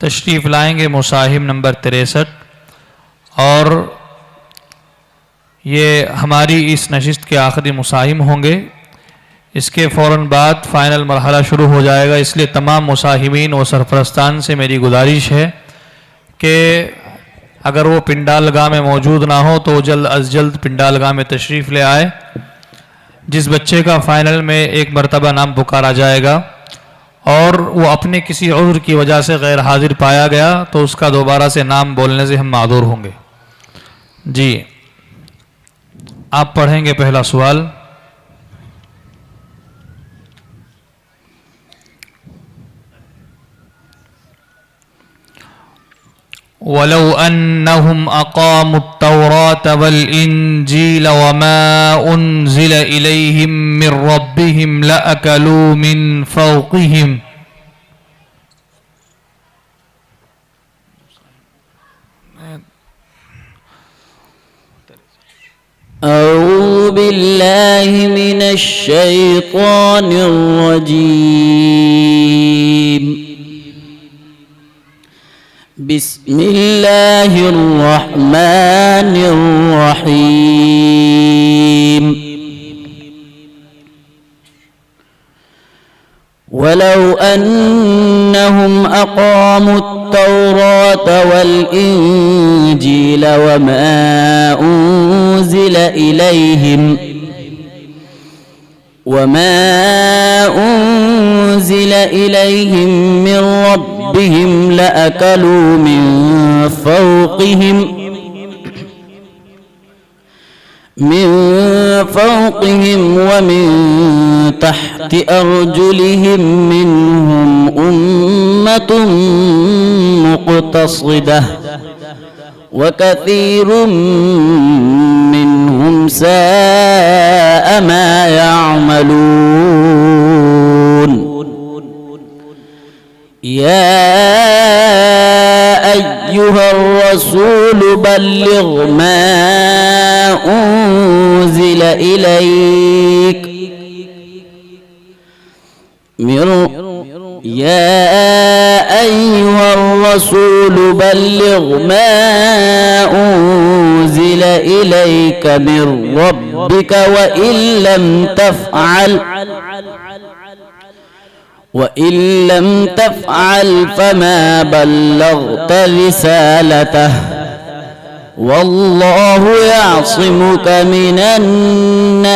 तशरीफ़ लाएंगे मुसाहिब नंबर 63 और ये हमारी इस नशिस्त के आखिरी मुसाहिब होंगे। इसके फ़ौरन बाद फ़ाइनल मरहला शुरू हो जाएगा, इसलिए तमाम मुसाहिबीन व सरपरस्तान से मेरी गुजारिश है कि अगर वो पिंडालगाह में मौजूद ना हो तो जल्द अज जल्द पिंडालगाह में तशरीफ़ ले आए। जिस बच्चे का फ़ाइनल में एक मरतबा नाम पुकारा जाएगा और वो अपने किसी उज़्र की वजह से गैर हाजिर पाया गया तो उसका दोबारा से नाम बोलने से हम मादूर होंगे। जी, आप पढ़ेंगे पहला सवाल। वलौ अन्नहुम अक़ामुत-तौरात वल-इंजील वमा उन्ज़िल इलैहिम मिर रब्बिहिम लअकलू मिन फ़ौक़िहिम। अऊज़ु बिल्लाहि मिनश शैतानिर रजीम। बिस्मिल्लाहिर रहमानिर रहीम। वलौ अन्नहुम अक़ामुत-तौरात वल-इंजील वमा उन्ज़िल इलैहिम मिर रब्बिहिम लअकलू मिन फ़ौक़िहिम वमिन तहति अर्जुलिहिम मिनहुम उम्मतुन मुक़तसिदह वकसीरुम मिनहुम साअ मा यअमलून। या अय्युहर रसूल बल्लिग़ मा उन्ज़िल इलैक मिर रब्बिक वइन लम तफ़अल फमा बल्लग़त रिसालतह वल्लाहु यअसिमुक मिनन्नास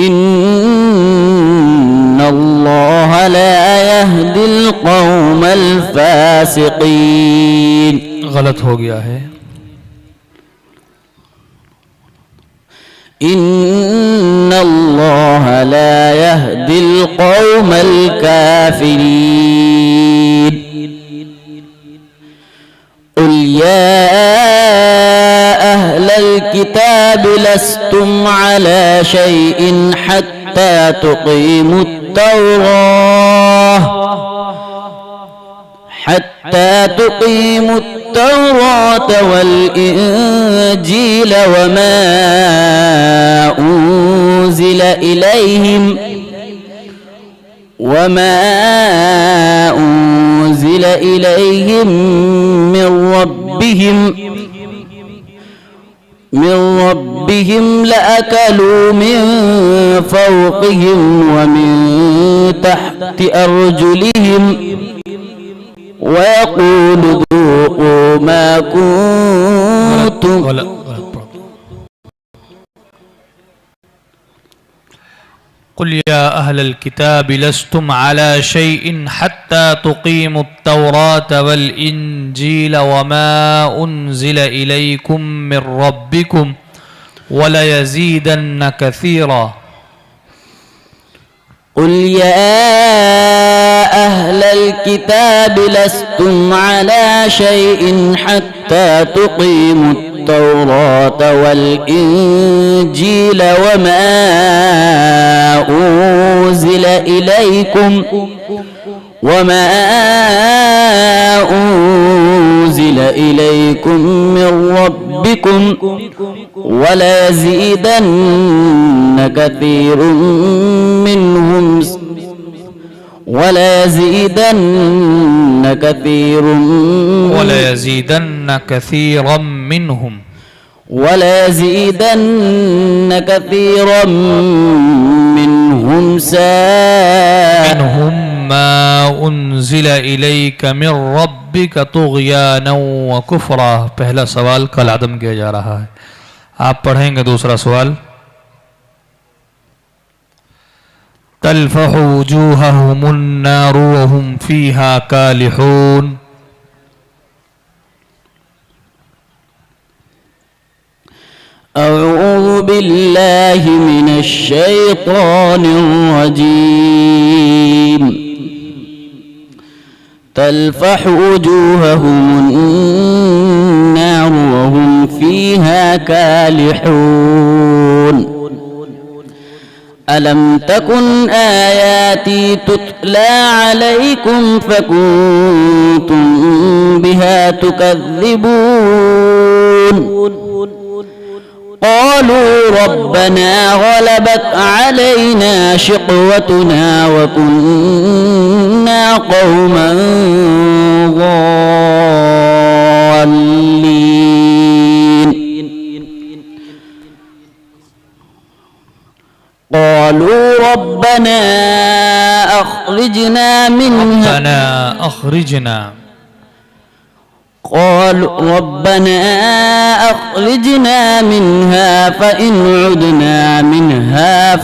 इन्नल्लाह ला यहदिल क़ौमल फ़ासिक़ीन। गलत हो गया है। इन्नल्लाह ला यहदिल क़ौमल काफ़िरीन। क़ुल या अहलल किताब लस्तुम अला शैइन हत्ता तुक़ीमुत तौरात वल-इंजील वमा उन्ज़िल इलैहिम मिर रब्बिहिम लअकलू मिन फ़ौक़िहिम वमिन तहति अर्जुलिहिम वयक़ूलु ذूक़ू मा कुन्तुम। क़ुल या अहलल किताब लस्तुम अला शैइन हत्ता तुक़ीमुत-तौरात वल-इंजील वमा उन्ज़िल इलैकुम मिर रब्बिकुम वलयज़ीदन्न कसीरा। क़ुल या अहलल किताब लस्तुम अला शैइन हत्ता तुक़ीमुत-तौरात वल-इंजील वमा उन्ज़िल इलैकुम मिर रब्बिकुम वलयज़ीदन्न وليزيدن كثير وليزيدن كثيرا منهم وليزيدن كثيرا منهم منهم ما أنزل إليك من ربك طغيانا وكفرا. पहला सवाल कल आदम किया जा रहा है, आप पढ़ेंगे दूसरा सवाल। तलफह वजूहहुम अन्नार वहुम फीहा कालिहून। أعوذ بالله من الشيطان الرجيم. تلفح وجوههم النار وهم فيها كالحون. ألم تكن آياتي تتلى عليكم فكنتم بها تكذبون. قالوا ربنا غلبت علينا شقوتنا وكنا قوما ضالين. قالوا ربنا أخرجنا منها قالوا ربنا أخرجنا منها فإن عدنا منها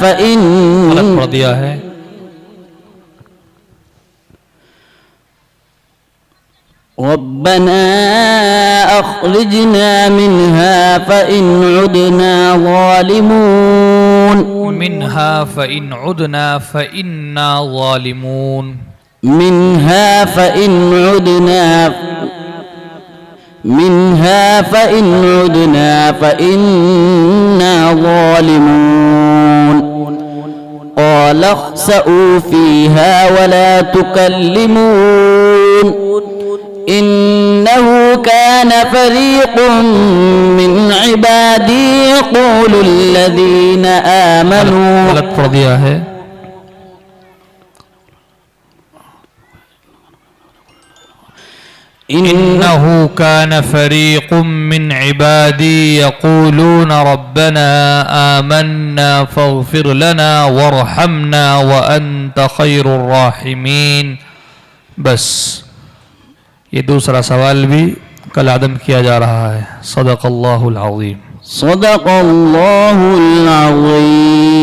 ربنا أخرجنا منها فإن عدنا ظالمون. منها فإن عدنا فإنا ظالمون. منها فإن عدنا فإنا ظالمون. قال اخسئوا فيها ولا تكلمون. إنه كان فريق من عبادي يقول الذين آمنوا إنه كان فريق من عبادي يقولون ربنا آمنا فاغفر لنا وارحمنا وأنت خير الراحمين. बस ये दूसरा सवाल भी कल आदम किया जा रहा है। सदक़ल्लाहुल अज़ीम। सदक़ल्लाहुल अज़ीम।